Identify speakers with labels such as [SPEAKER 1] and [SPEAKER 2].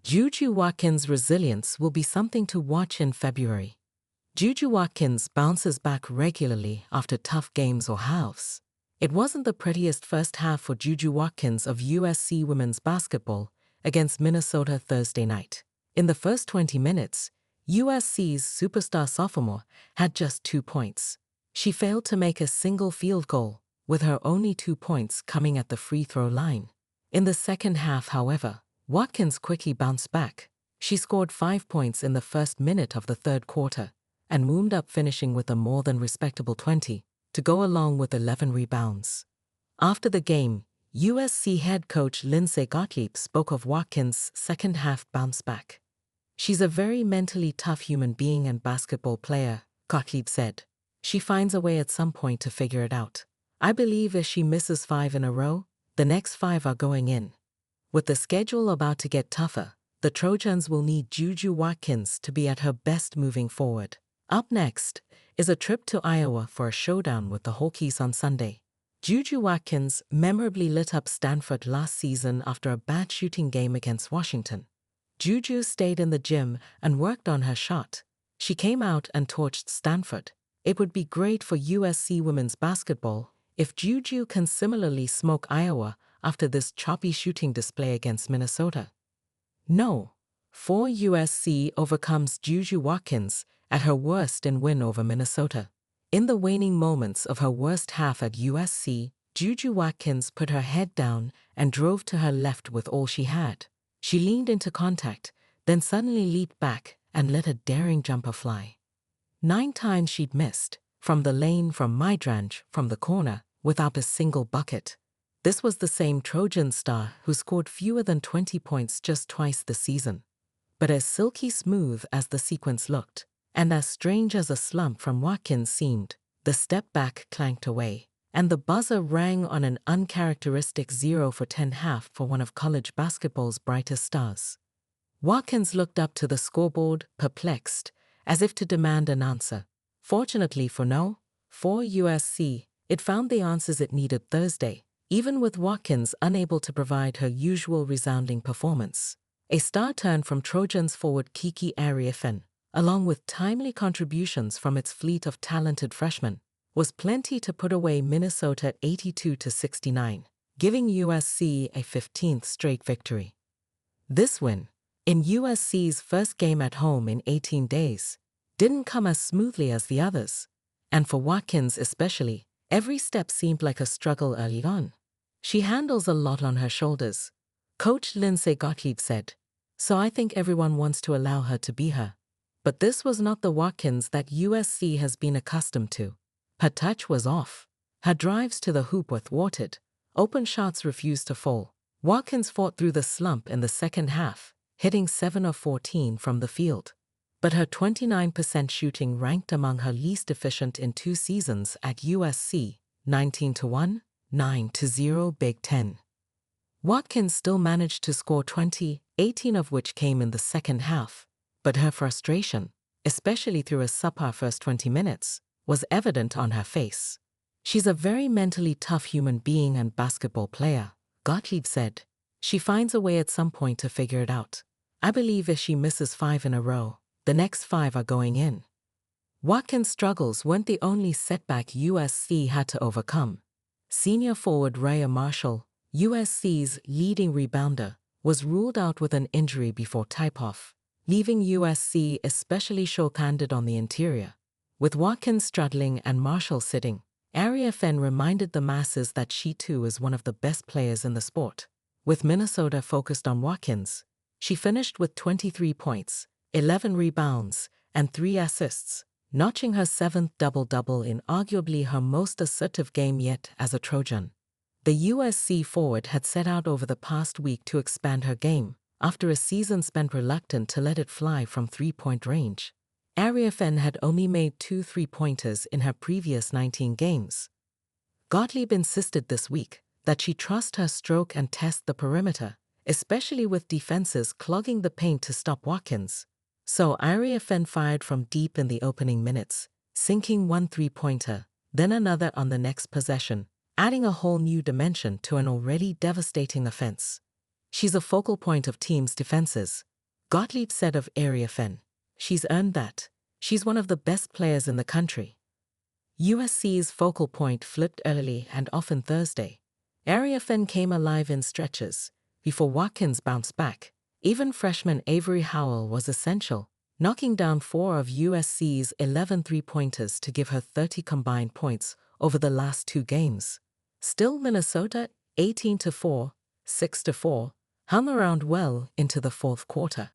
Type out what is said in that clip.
[SPEAKER 1] JuJu Watkins' resilience will be something to watch in February. JuJu Watkins bounces back regularly after tough games or halves. It wasn't the prettiest first half for JuJu Watkins of USC women's basketball against Minnesota Thursday night. In the first 20 minutes, USC's superstar sophomore had just 2 points. She failed to make a single field goal, with her only 2 points coming at the free throw line. In the second half, however, Watkins quickly bounced back. She scored 5 points in the first minute of the third quarter and wound up finishing with a more than respectable 20 to go along with 11 rebounds. After the game, USC head coach Lindsay Gottlieb spoke of Watkins' second-half bounce back. "She's a very mentally tough human being and basketball player," Gottlieb said. "She finds a way at some point to figure it out. I believe if she misses 5 in a row, the next 5 are going in." With the schedule about to get tougher, the Trojans will need JuJu Watkins to be at her best moving forward. Up next is a trip to Iowa for a showdown with the Hokies on Sunday. JuJu Watkins memorably lit up Stanford last season after a bad shooting game against Washington. JuJu stayed in the gym and worked on her shot. She came out and torched Stanford. It would be great for USC women's basketball if JuJu can similarly smoke Iowa after this choppy shooting display against Minnesota. No. 4 USC overcomes JuJu Watkins at her worst in win over Minnesota. In the waning moments of her worst half at USC, JuJu Watkins put her head down and drove to her left with all she had. She leaned into contact, then suddenly leaped back and let a daring jumper fly. 9 times she'd missed, from the lane, from mid-range, from the corner, without a single bucket. This was the same Trojan star who scored fewer than 20 points just twice this season. But as silky smooth as the sequence looked, and as strange as a slump from Watkins seemed, the step back clanked away, and the buzzer rang on an uncharacteristic 0 for 10 half for one of college basketball's brightest stars. Watkins looked up to the scoreboard, perplexed, as if to demand an answer. Fortunately for USC, it found the answers it needed Thursday, even with Watkins unable to provide her usual resounding performance. A star turn from Trojans forward Kiki Ariafen, along with timely contributions from its fleet of talented freshmen, was plenty to put away Minnesota 82-69, giving USC a 15th straight victory. This win, in USC's first game at home in 18 days, didn't come as smoothly as the others, and for Watkins especially, every step seemed like a struggle early on. "She handles a lot on her shoulders," Coach Lindsay Gottlieb said, "so I think everyone wants to allow her to be her." But this was not the Watkins that USC has been accustomed to. Her touch was off. Her drives to the hoop were thwarted. Open shots refused to fall. Watkins fought through the slump in the second half, hitting 7 of 14 from the field. But her 29% shooting ranked among her least efficient in 2 seasons at USC, 19-1, 9-0 Big Ten. Watkins still managed to score 20, 18 of which came in the second half, but her frustration, especially through a subpar first 20 minutes, was evident on her face. "She's a very mentally tough human being and basketball player," Gottlieb said. "She finds a way at some point to figure it out. I believe if she misses 5 in a row, the next 5 are going in." Watkins' struggles weren't the only setback USC had to overcome. Senior forward Raya Marshall, USC's leading rebounder, was ruled out with an injury before tip-off, leaving USC especially short-handed on the interior. With Watkins straddling and Marshall sitting, Ariafen reminded the masses that she too is one of the best players in the sport. With Minnesota focused on Watkins, she finished with 23 points, 11 rebounds, and 3 assists, notching her 7th double-double in arguably her most assertive game yet as a Trojan. The USC forward had set out over the past week to expand her game, after a season spent reluctant to let it fly from 3-point range. Ariafen had only made 2 3-pointers in her previous 19 games. Gottlieb insisted this week that she trust her stroke and test the perimeter, especially with defenses clogging the paint to stop Watkins. So Ariafen fired from deep in the opening minutes, sinking 1 3-pointer, then another on the next possession, adding a whole new dimension to an already devastating offense. She's a focal point of teams' defenses, Gottlieb said of Fen, "She's earned that. She's one of the best players in the country." USC's focal point flipped early and often Thursday. Fen came alive in stretches before Watkins bounced back. Even freshman Avery Howell was essential, knocking down 4 of USC's 11 three-pointers to give her 30 combined points over the last 2 games. Still, Minnesota, 18-4, 6-4, hung around well into the fourth quarter.